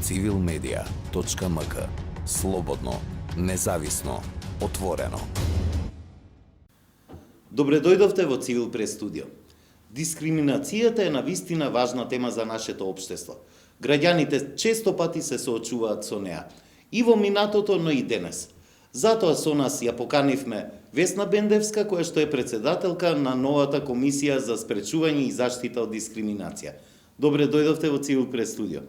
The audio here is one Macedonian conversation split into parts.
civilmedia.mk. Слободно, независно, отворено. Добре дојдовте во Цивил Прес студио. Дискриминацијата е навистина важна тема за нашето општество. Граѓаните често пати се соочуваат со неа. И во минатото, но и денес. Затоа со нас ја поканивме Весна Бендевска, која што е председателка на новата комисија за спречување и заштита од дискриминација. Добре дојдовте во Цивил Прес студио.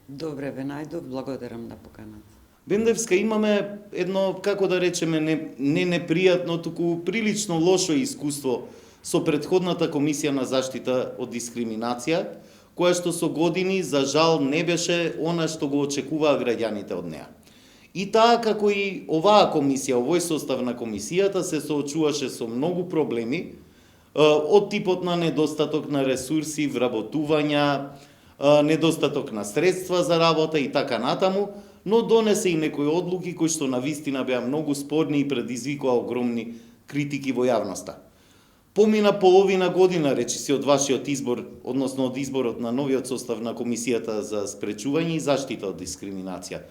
Добре ве најдов, благодарам на поканата. Бендевска, имаме едно, како да речеме, не непријатно, туку прилично лошо искуство со претходната комисија на заштита од дискриминација, која што со години, за жал, не беше она што го очекуваа граѓаните од неа. И таа, како и оваа комисија, овој состав на комисијата, се соочуваше со многу проблеми, од типот на недостаток на ресурси, вработувања, недостаток на средства за работа и така натаму, но донесе и некои одлуки кои што навистина беа многу спорни и предизвикаа огромни критики во јавноста. Помина половина година, речиси, од вашиот избор, односно од изборот на новиот состав на комисијата за спречување и заштита од дискриминација.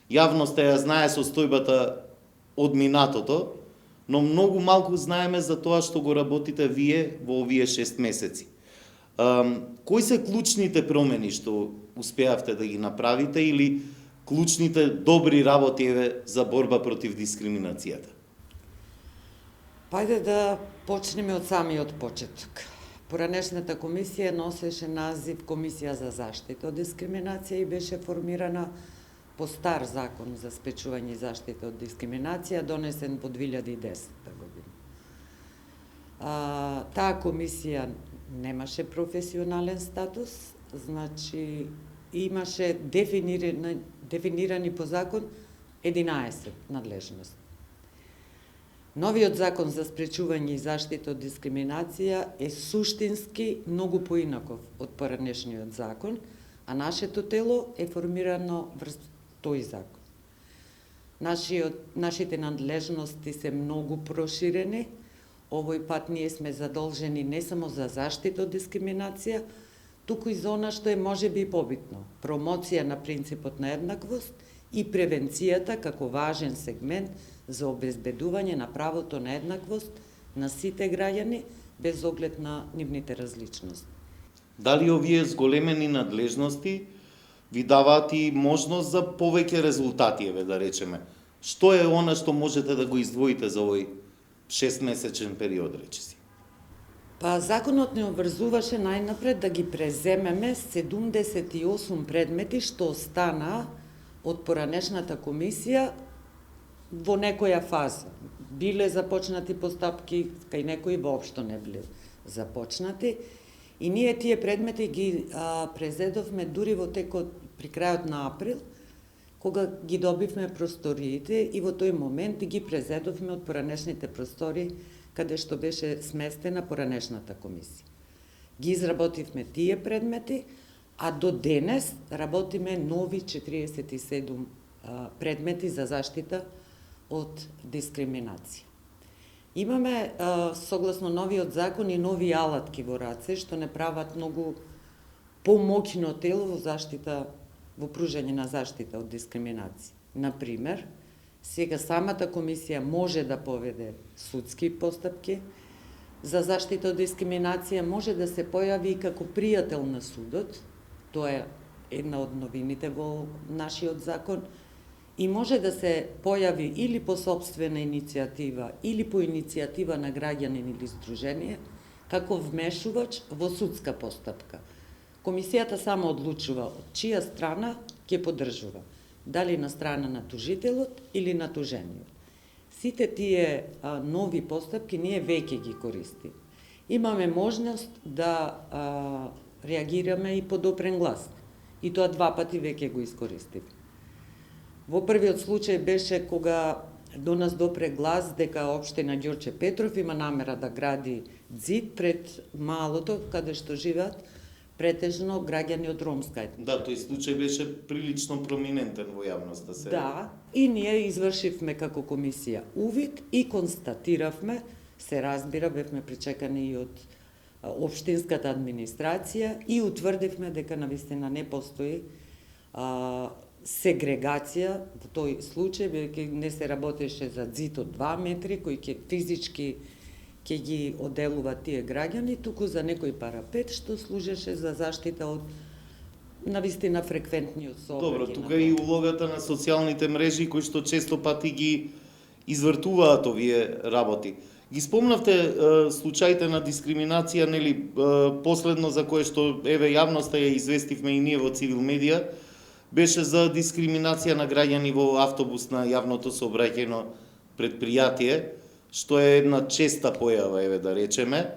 Јавноста ја знае состојбата од минатото, но многу малку знаеме за тоа што го работите вие во овие 6 месеци. Кои се клучните промени што успеавте да ги направите или клучните добри работи за борба против дискриминацијата? Пајде да почнеме од самиот почеток. Поранешната комисија носеше назив Комисија за заштита од дискриминација и беше формирана по стар закон за спречување и заштита од дискриминација, донесен во 2010 година. Таа комисија немаше професионален статус, значи имаше дефинирани по закон 11 надлежности. Новиот закон за спречување и заштита од дискриминација е суштински многу поинаков од поранешниот закон, а нашето тело е формирано врз тој закон. Нашите надлежности се многу проширени. Овој пат ние сме задолжени не само за заштита од дискриминација, туку и за она што е можеби побитно, промоција на принципот на еднаквост и превенцијата како важен сегмент за обезбедување на правото на еднаквост на сите граѓани без оглед на нивните различности. Дали овие зголемени надлежности ви даваат и можност за повеќе резултати, да речеме? Што е она што можете да го издвоите за овој 6-месечен период, речиси? Па законот не обврзуваше најнапред да ги преземеме 78 предмети што остана од поранешната комисија во некоја фаза. Биле започнати постапки, кај некои воопшто не биле започнати. И ние тие предмети ги презедовме дури во текот при крајот на април, кога ги добивме просториите и во тој момент ги презедовме од поранешните простори каде што беше сместена поранешната комисија. Ги изработивме тие предмети, а до денес работиме нови 47 предмети за заштита од дискриминација. Имаме, согласно новиот закон, и нови алатки во раце, што не прават многу помоќно тело во заштита, во пружање на заштита од дискриминација. Например, сега самата комисија може да поведе судски постапки за заштита од дискриминација, може да се појави и како пријател на судот, тоа е една од новините во нашиот закон, и може да се појави или по сопствена иницијатива, или по иницијатива на граѓанин или здружение, како вмешувач во судска постапка. Комисијата само одлучува од чија страна ќе поддржува, дали на страна на тужителот или на тужениот. Сите тие нови постапки ние веќе ги користиме. Имаме можност да реагираме и по допрен глас. И тоа 2 пати веќе го искористиме. Во првиот случај беше кога до нас допре глас дека општина Ѓорче Петров има намера да гради ѕид пред малото каде што живеат претежно граѓани од ромска етника. Да, тој случај беше прилично проминентен во јавноста се. Да, и ние извршивме како комисија увид и констатиравме, се разбира, бевме причекани и од општинската администрација и утврдивме дека навистина не постои сегрегација во тој случај, бидејќи не се работеше за зид од 2 метри, кој ќе физички ќе ги оделува тие граѓани, туку за некој парапет што служеше за заштита од навистина фреквентниот сообраќај. Добро, тука е и улогата на социјалните мрежи кои што често пати ги извртуваат овие работи. Ги спомнавте случаите на дискриминација, нели, последно за кое што еве јавноста ја известивме и ние во Цивил медија, беше за дискриминација на граѓани во автобус на јавното сообраќајно предпријатие, што е една честа појава, еве да речеме.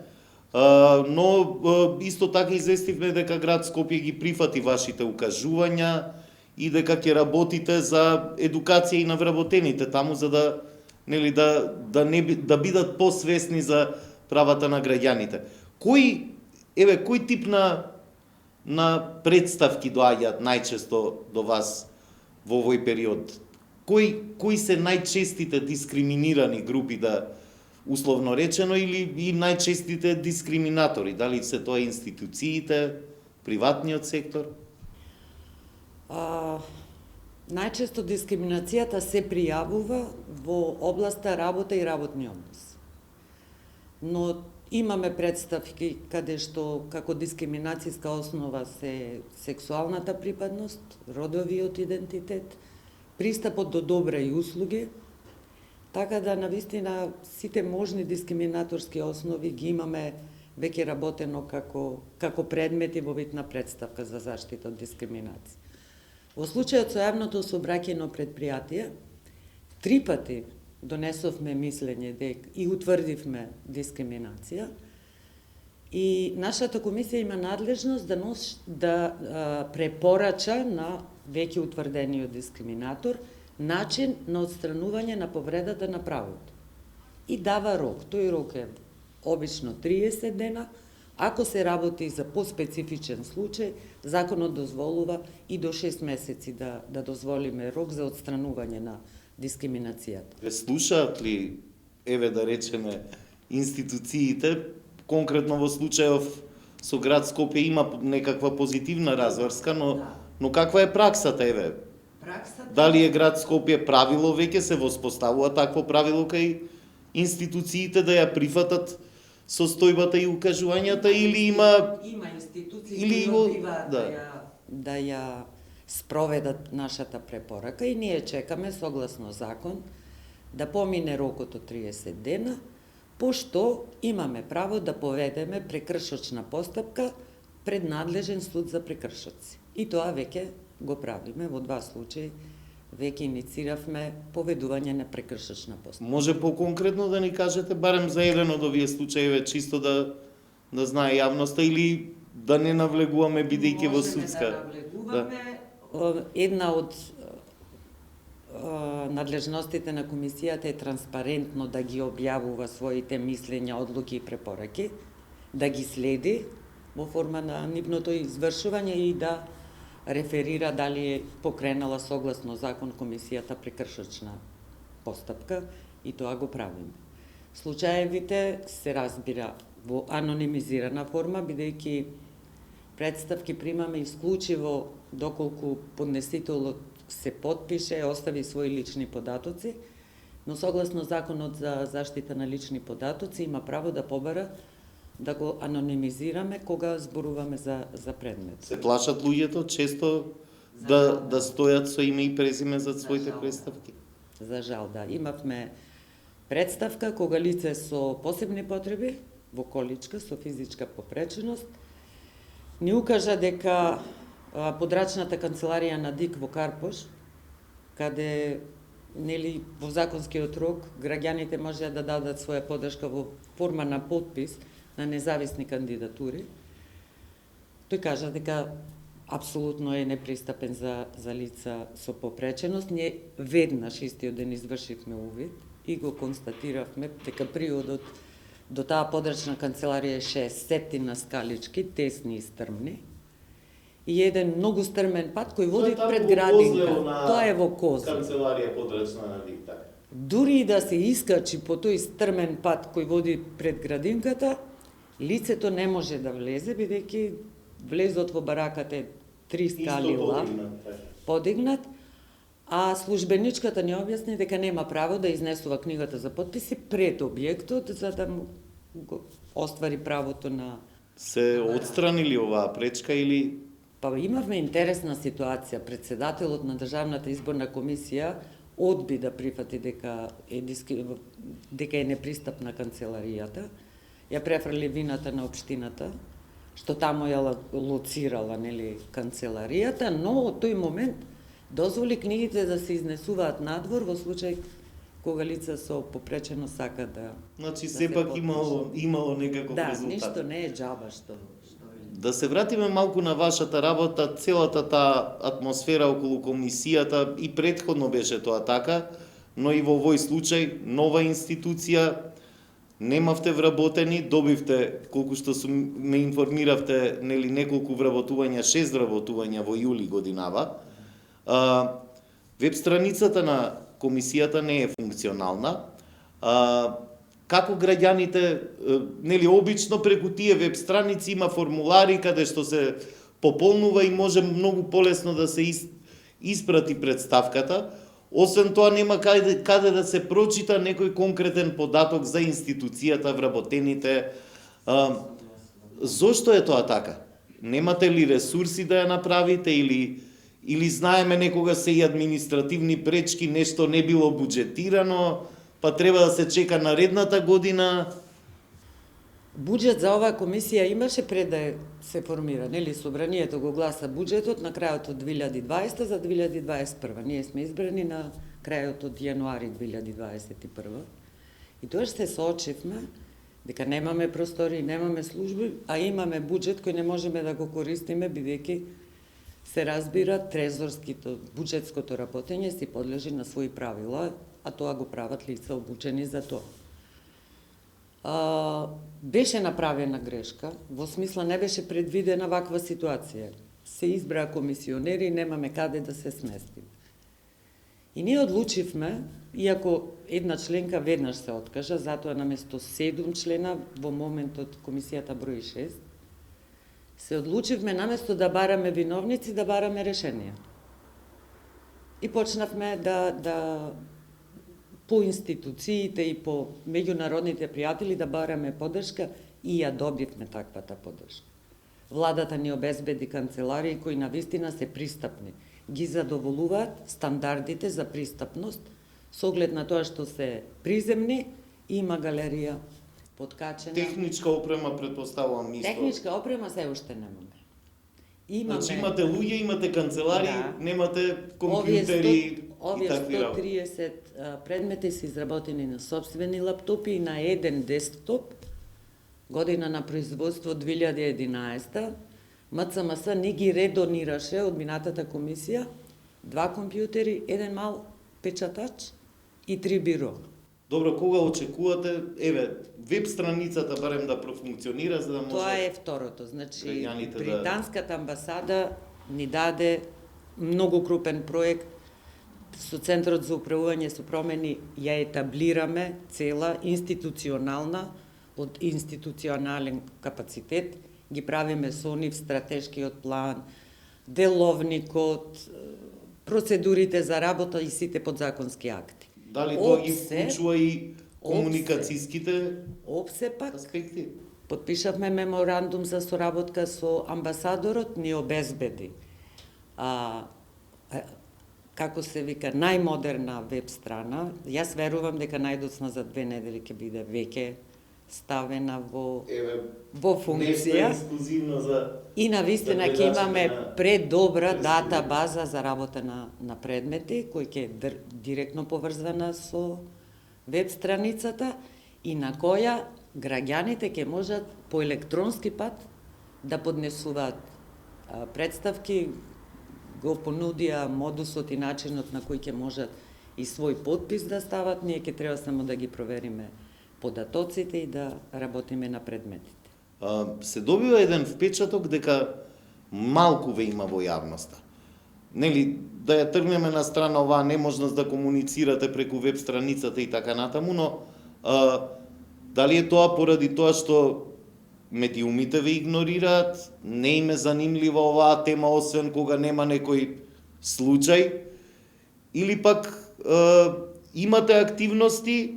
Но исто така известивме дека град Скопје ги прифати вашите укажувања и дека ќе работите за едукација и на вработените таму за да нели да бидат посвесни за правата на граѓаните. Кој тип на представки доаѓаат најчесто до вас во овој период? Кои се најчестите дискриминирани групи, да условно речено, или и најчестите дискриминатори? Дали се тоа институциите, приватниот сектор? Најчесто дискриминацијата се пријавува во областа работа и работни односи. Но имаме представки каде што како дискриминацијска основа се сексуалната припадност, родовиот идентитет, пристапот до добра и услуги, така да навистина сите можни дискриминаторски основи ги имаме веќе работено како предмети во вид на представка за заштита од дискриминација. Во случајот со јавното сообраќајно предпријатие, 3 пати донесовме мислење и утврдивме дискриминација и нашата комисија има надлежност да препорача на веќе утврдениот дискриминатор начин на отстранување на повредата на правото. И дава рок. Тој рок е обично 30 дена. Ако се работи за поспецифичен случај, законот дозволува и до 6 месеци да дозволиме рок за отстранување на дискриминацијата. Слушаат ли, еве да речеме, институциите, конкретно во случајов со град Скопје има некаква позитивна разврска, но каква е праксата, еве? Дали е град Скопје правило веќе се воспоставува такво правило кај институциите да ја прифатат состојбата и укажувањата, или има институции кои да ја спроведат нашата препорака и ние чекаме согласно закон да помине рокот од 30 дена, пошто имаме право да поведеме прекршочна постапка пред надлежен суд за прекршоци. И тоа веќе го правиме во 2 случаи. Веќе иницииравме поведување на прекршочна постапка. Може поконкретно да ни кажете барем за еден од овие случаи, чисто да знае јавноста, или да не навлегуваме бидејќи во судска? Да навлегуваме. Една од надлежностите на комисијата е транспарентно да ги објавува своите мислења, одлуки и препораки, да ги следи во форма на нивното извршување и да реферира дали е покренала согласно закон комисијата прекршочна постапка, и тоа го правиме. Случаевите се разбира во анонимизирана форма, бидејќи представки примаме исклучиво доколку поднесителот се подпише, остави своји лични податоци, но согласно законот за заштита на лични податоци има право да побара да го анонимизираме кога зборуваме за предмет. Се плашат луѓето често да стојат со име и презиме за своите представки? За жал, да. Имавме представка кога лице со посебни потреби, во количка, со физичка попреченост, ни укажа дека подрачната канцеларија на ДИК во Карпош, каде нели во законскиот рок граѓаните можеа да дадат своја подршка во форма на подпис на независни кандидатури, тој кажа дека апсолутно е непристапен за лица со попреченост. Ние веднаш истиот ден извршивме увид и го констатиравме дека приодот до таа подрачна канцеларија е 60 скалички, тесни и стрмни, и еден многу стрмен пат кој води пред градинка. Тоа е во Козлево. Канцеларија подрачна на ДИК, така. Дури и да се искачи по тој стрмен пат кој води пред градинката, лицето не може да влезе, бидејќи влезот во бараката е 3 скали лав, подигнат, А службеничката ни објасни дека нема право да изнесува книгата за потписи пред објектот, за да му го оствари правото на... Се отстранили оваа пречка или Па имавме интересна ситуација. Председателот на Државната изборна комисија одби да прифати дека е непристапна канцеларијата, ја префрли вината на општината, што тамо ја лоцирала, нели, канцеларијата, но од тој момент дозволи книгите да се изнесуваат надвор во случај кога лица со попречено сака да... значи да се сепак потпишат. имало некаков Да, резултат. ништо не е џаба што... Да се вратиме малку на вашата работа, целата таа атмосфера околу комисијата и претходно беше тоа така, но и во овој случај нова институција, немавте вработени, добивте, колку што ме информиравте, нели неколку вработувања, 6 вработувања во јули годинава. Веб страницата на комисијата не е функционална. Како граѓаните, нели обично преку тие веб страници има формулари каде што се пополнува и може многу полесно да се испрати представката. Освен тоа нема каде да се прочита некој конкретен податок за институцијата, вработените. Зошто е тоа така? Немате ли ресурси да ја направите или знаеме некога се и административни пречки, нешто не било буџетирано, па треба да се чека наредната година? Буџет за оваа комисија имаше пред да се формира, нели, собранието го гласа буџетот на крајот од 2020 за 2021. Ние сме избрани на крајот од јануари 2021. И тоа се соочивме дека немаме простори, немаме служби, а имаме буџет кој не можеме да го користиме бидејќи се разбира трезорското, буџетското работење си подлежи на своји правила, а тоа го прават лица обучени за тоа. Беше направена грешка, во смисла не беше предвидена ваква ситуација. Се избраа комисионери и немаме каде да се сместим. И ние одлучивме, иако една членка веднаш се откажа, затоа наместо 7 члена, во моментот комисијата брои 6, се одлучивме наместо да бараме виновници, да бараме решенија. И почнавме да по институциите и по меѓународните пријатели да бараме поддршка и ја добивме таквата поддршка. Владата ни обезбеди канцеларии кои навистина се пристапни. Ги задоволуваат стандардите за пристапност со оглед на тоа што се приземни и има галерија подкачена. Техничка опрема предпоставувам исто. Техничка опрема се уште немаме. Имаме... Значи имате луѓе, имате канцелари, Да. немате компјутери и такви работи. Овие 130 предмети се изработени на собствени лаптопи и на еден десктоп. Година на производство 2011. МЦМС не ги редонираше од минатата комисија 2 компјутери, еден мал печатач и 3 биро. Добро, кога очекувате, веб страницата барем да профункционира, за да може... Тоа е второто. Значи, граѓаните британската амбасада ни даде многу крупен проект со Центарот за управување со промени, ја етаблираме цела институционална, од институционален капацитет, ги правиме со нив стратешкиот план, деловникот, процедурите за работа и сите подзаконски акти. Дали тоа ги вклучува и комуникацијските Опсепак, аспекти? потпишавме меморандум за соработка со амбасадорот, ни обезбеди како се вика, најмодерна веб страна. Јас верувам дека најдоцна за 2 недели ќе биде веќе ставена во функција. Нешто ексклузивно за... И навистина за ќе имаме гледачите на предобра Facebook. дата база за работа на предмети, кој ќе е директно поврзана со веб страницата и на која граѓаните ќе можат по електронски пат да поднесуваат представки, го понудија модусот и начинот на кој ќе можат и свој подпис да стават, ние ќе треба само да ги провериме податоците и да работиме на предметите. Се добива еден впечаток дека малку ве има во јавноста. Нели, да ја тргнеме на страна оваа неможност да комуницирате преку веб страницата и така натаму, но дали е тоа поради тоа што медиумите ве игнорираат, не им е занимлива оваа тема, освен кога нема некој случај, Или пак имате активности,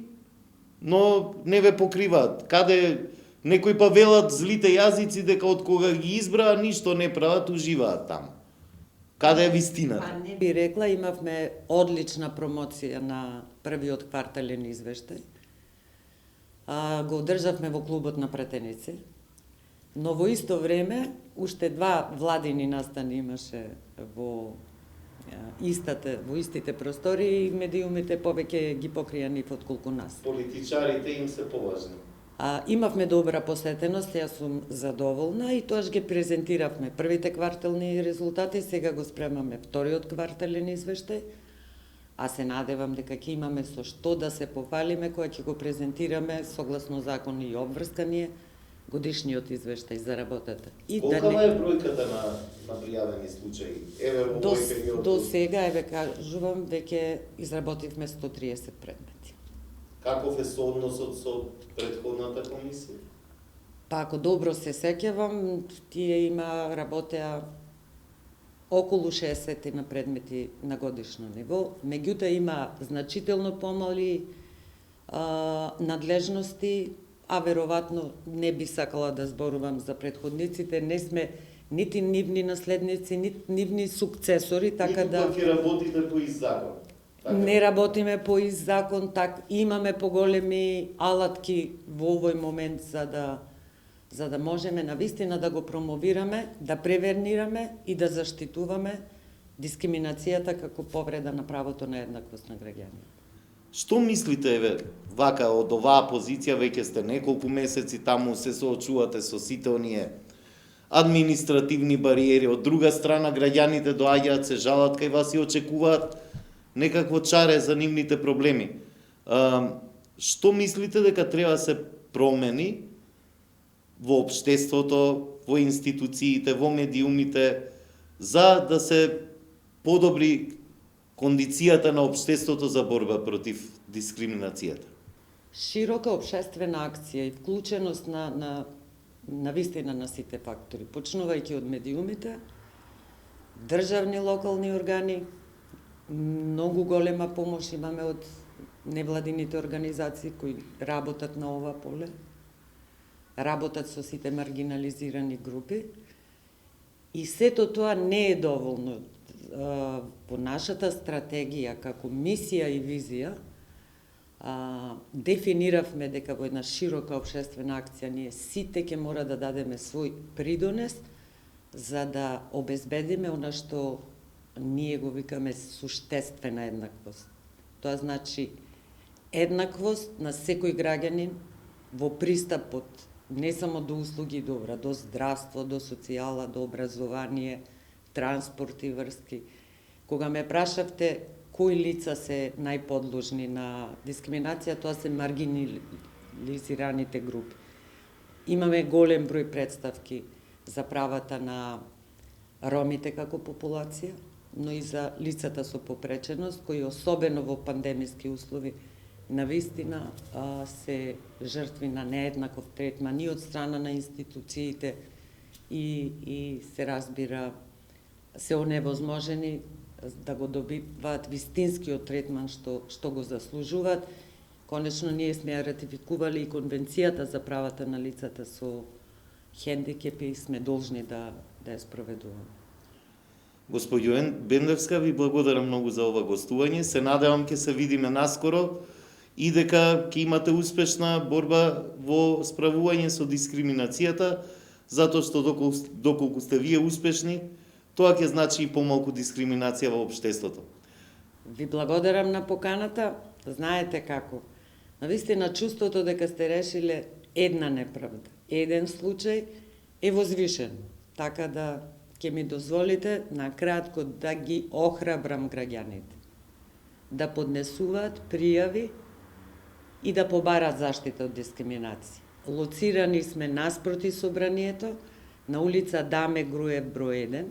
но не ве покриваат. Каде некои па велат злите јазици дека од кога ги избраа ништо не прават, уживаат таму. Каде е вистината? Па не би рекла, имавме одлична промоција на првиот квартален извештај. Го одржавме во клубот на пратеници, но во исто време уште два владини настани имаше во истите простори и медиумите повеќе ги покрија нив отколку нас. Политичарите им се поважни. Имавме добра посетеност, јас сум задоволна и тоаш ги презентиравме првите квартални резултати, сега го спремаме вториот квартален извештај, а се надевам дека ќе имаме со што да се пофалиме кога ќе го презентираме согласно закон и обврскание годишниот извештај за работата. И Колкава е бројката на пријавени случаи? Еве во овој период. До сега, еве кажувам, веќе изработивме 130 предмети. Каков е соодносот со претходната комисија? Па ако добро се сеќавам, тие работеа околу 60 на предмети на годишно ниво, меѓутоа има значително помали надлежности, а веројатно не би сакала да зборувам за претходниците, не сме нити нивни наследници, нити нивни сукцесори, така да... Ниту ќе работите по закон. Не работиме по закон, имаме поголеми алатки во овој момент за да можеме навистина да го промовираме, да превенираме и да заштитуваме дискриминацијата како повреда на правото на еднаквост на граѓаните. Што мислите, еве, вака од оваа позиција, веќе сте неколку месеци таму, се соочувате со сите оние административни бариери, од друга страна граѓаните доаѓаат, се жалат кај вас и очекуваат некакво чаре за нивните проблеми. Што мислите дека треба се промени во општеството, во институциите, во медиумите, за да се подобри кондицијата на општеството за борба против дискриминацијата? Широка општествена акција и вклученост на вистина на сите фактори, почнувајќи од медиумите, државни локални органи, многу голема помош имаме од невладините организации кои работат на ова поле, работат со сите маргинализирани групи и сето тоа не е доволно. По нашата стратегија како мисија и визија дефиниравме дека во една широка општествена акција ние сите ќе мора да дадеме свој придонес за да обезбедиме она што ние го викаме суштествена еднаквост. Тоа значи еднаквост на секој граѓанин во пристапот не само до услуги и добра, до здравство, до социјала, до образование, транспорт и врски. Кога ме прашавте кои лица се најподложни на дискриминација, тоа се маргинализираните групи. Имаме голем број представки за правата на ромите како популација, но и за лицата со попреченост, кои особено во пандемиски услови навистина се жртви на нееднаков третман и од страна на институциите и се разбира се оневозможени да го добиваат вистинскиот третман што го заслужуваат. Конечно, ние сме ја ратификували и Конвенцијата за правата на лицата со хендикепи и сме должни да ја спроведуваме. Господјо Бендевска, ви благодарам многу за ова гостување. Се надевам ќе се видиме наскоро и дека ќе имате успешна борба во справување со дискриминацијата, затоа што доколку сте вие успешни, тоа ќе значи и помалку дискриминација во општеството. Ви благодарам на поканата. Знаете како. Навистина чувството дека сте решиле една неправда, еден случај е возвишен. Така да ќе ми дозволите накратко да ги охрабрам граѓаните да поднесуваат пријави и да побарат заштита од дискриминација. Лоцирани сме наспроти собранието на улица Даме Груев број 1,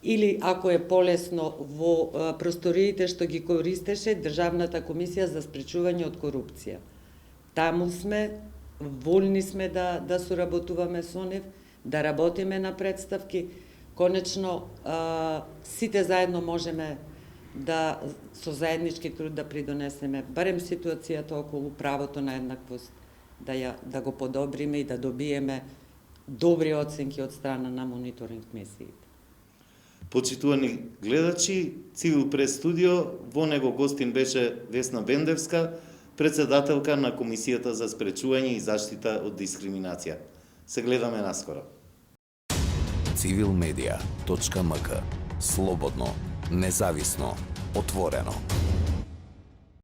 или ако е полесно во просториите што ги користеше Државната комисија за спречување од корупција. Таму сме, волни сме да соработуваме со нив, да работиме на представки. Конечно, сите заедно можеме да со заеднички труд да придонесеме барем ситуацијата околу правото на еднаквост, да го подобриме и да добиеме добри оценки од страна на мониторинг мисиите. Почитувани гледачи, Цивил Прес студио, во него гостин беше Весна Бендевска, председателка на Комисијата за спречување и заштита од дискриминација. Се гледаме наскоро. Civilmedia.mk. Слободно, независно, отворено.